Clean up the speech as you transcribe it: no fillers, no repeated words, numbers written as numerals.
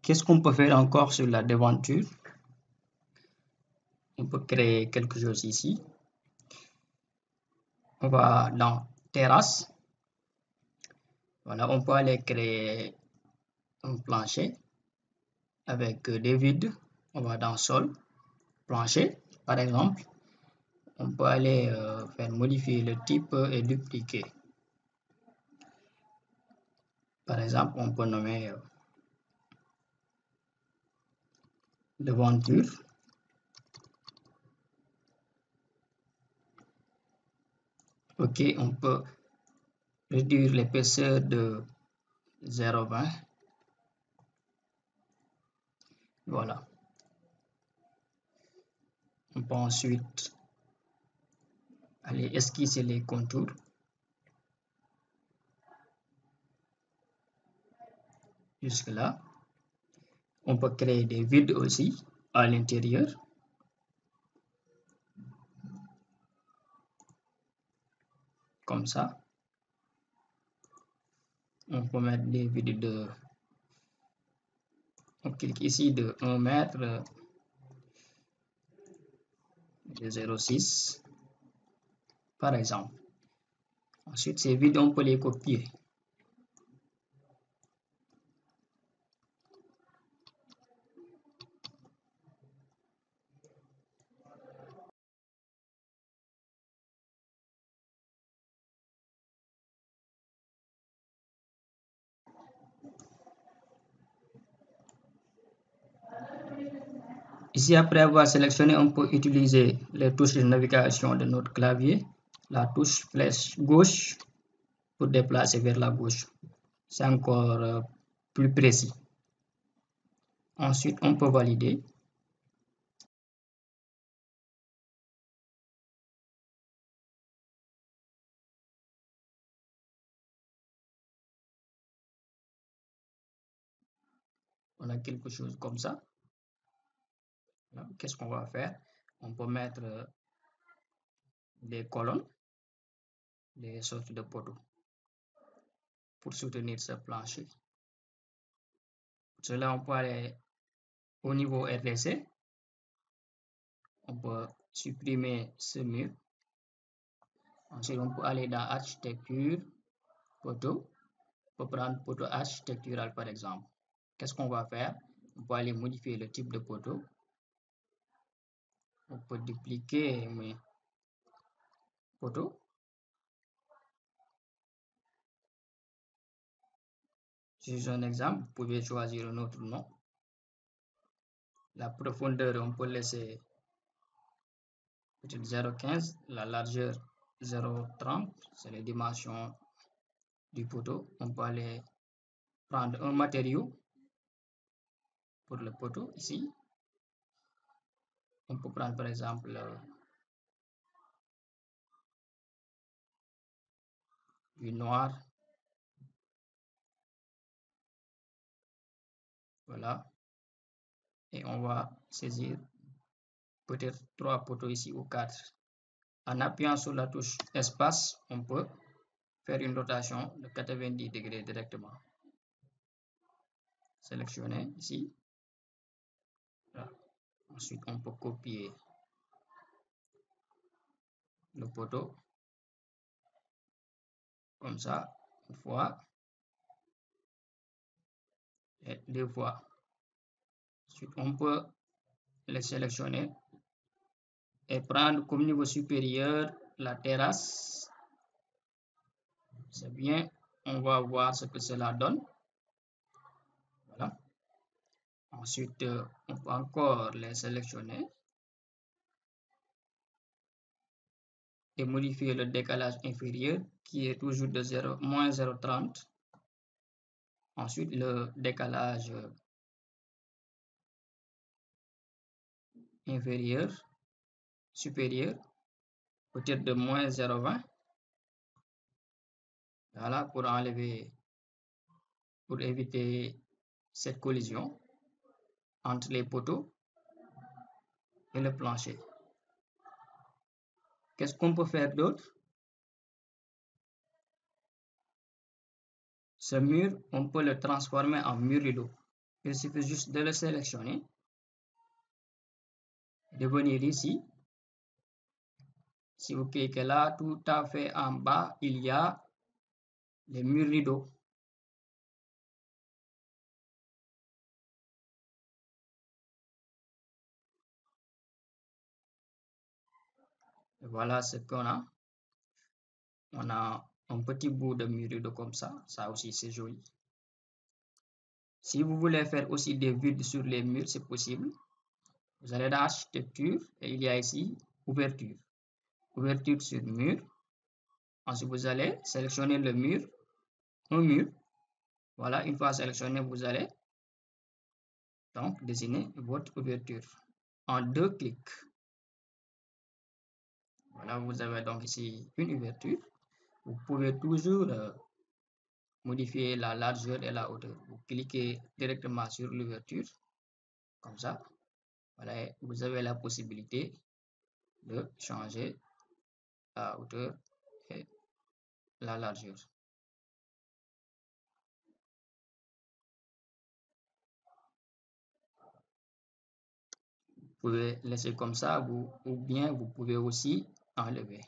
Qu'est-ce qu'on peut faire encore sur la devanture? On peut créer quelque chose ici. On va dans terrasse. Voilà, on peut aller créer un plancher avec des vides. On va dans sol, plancher, par exemple. On peut aller faire modifier le type et dupliquer. Par exemple, on peut nommer devanture. OK, on peut réduire l'épaisseur de 0,20. Voilà. On peut ensuite aller esquisser les contours. Jusque là. On peut créer des vides aussi à l'intérieur. Comme ça. On peut mettre des vides de... On clique ici de 1 mètre, de 0,6 par exemple. Ensuite, ces vides, on peut les copier. Ici, après avoir sélectionné, on peut utiliser les touches de navigation de notre clavier. La touche flèche gauche pour déplacer vers la gauche. C'est encore plus précis. Ensuite, on peut valider. On a quelque chose comme ça. Qu'est-ce qu'on va faire? On peut mettre des colonnes, des sortes de poteaux pour soutenir ce plancher. Pour cela, on peut aller au niveau RDC. On peut supprimer ce mur. Ensuite, on peut aller dans architecture, poteau. On peut prendre poteau architectural par exemple. Qu'est-ce qu'on va faire? On peut aller modifier le type de poteau. On peut dupliquer mes poteaux. C'est un exemple. Vous pouvez choisir un autre nom. La profondeur, on peut laisser peut-être 0,15. La largeur, 0,30. C'est les dimensions du poteau. On peut aller prendre un matériau pour le poteau ici. On peut prendre par exemple du noir. Voilà. Et on va saisir peut-être 3 poteaux ici ou 4. En appuyant sur la touche espace, on peut faire une rotation de 90 degrés directement. Sélectionner ici. Voilà. Ensuite, on peut copier le poteau comme ça, une fois et 2 fois. Ensuite, on peut les sélectionner et prendre comme niveau supérieur la terrasse. C'est bien, on va voir ce que cela donne. Voilà. Ensuite, on peut encore les sélectionner et modifier le décalage inférieur qui est toujours de moins 0,30. Ensuite, le décalage inférieur, supérieur, peut-être de moins 0,20. Voilà, pour enlever, pour éviter cette collision entre les poteaux et le plancher. Qu'est-ce qu'on peut faire d'autre? Ce mur, on peut le transformer en mur rideau. Il suffit juste de le sélectionner, de venir ici. Si vous cliquez là, tout à fait en bas, il y a les murs rideaux. Et voilà ce qu'on a. On a un petit bout de mur rideau comme ça aussi c'est joli. Si vous voulez faire aussi des vides sur les murs, c'est possible. Vous allez dans architecture et il y a ici ouverture. Ouverture sur mur. Ensuite, vous allez sélectionner le mur, un mur. Voilà, une fois sélectionné, vous allez donc dessiner votre ouverture en 2 clics. Voilà, vous avez donc ici une ouverture. Vous pouvez toujours modifier la largeur et la hauteur. Vous cliquez directement sur l'ouverture, comme ça. Voilà, vous avez la possibilité de changer la hauteur et la largeur. Vous pouvez laisser comme ça ou bien vous pouvez aussi enlever.